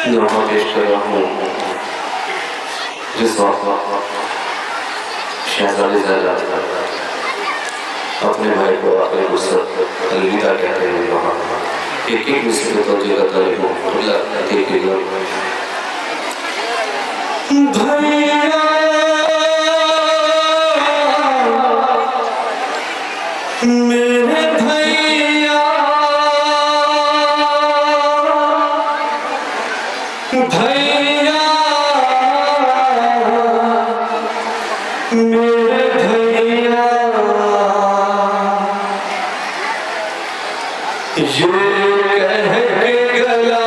दुआ पेश कर रहा हूँ जिस वक्त शहजादी ज़हरा अपने भाई को आखिरी वुसअत अलविदा कहते हैं वहाँ एक एक मिसरे तो जगह तारीफ हो अल्लाह देखेगा भैया मेरे भैया भैया मेरे भैया ये कह के गला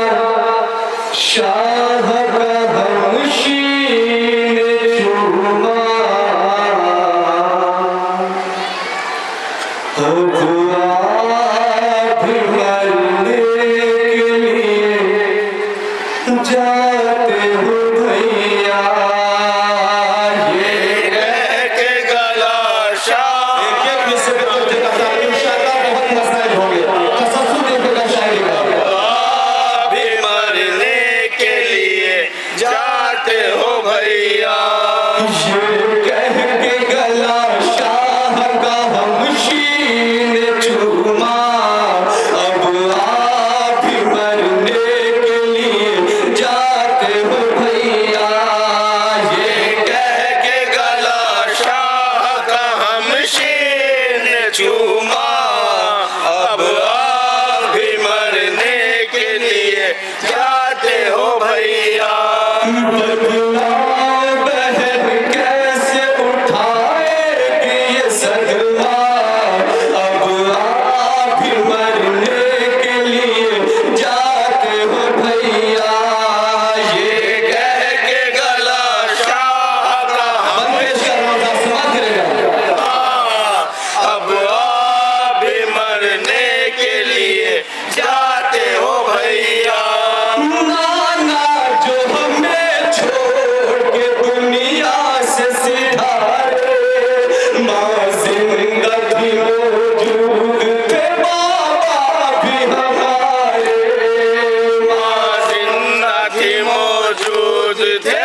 शाह का हमशीन चूमा अब आप मरने के लिए जाते हो भैया ये कह के गला शाह एक मिसरे को जगह इंशाअल्लाह बहुत मसला हो गया तसस्सुर देखेगा शायरी का भी मरने के लिए जाते हो भैया ये कह के गला शाह का हमशीन चूमा अब आप भी मरने के लिए जाते हो भैया ये कह के गला शाह का हमशीन चूमा अब आप भी मरने के लिए जाते हो भैया बदलाव बहन कैसे उठाएगी ये सदमा अब आप भी मरने के लिए जाते हो भैया ये कह के गला शाह का पेश कर रहा हूँ समाज करेगा अब आप भी मरने के लिए जाते हो भैया नाना जो हमें छोड़ के दुनिया से सिधारे माँ जिंदा थी मौजूद थे बाबा भी हमारे माँ जिंदा थी मौजूद थे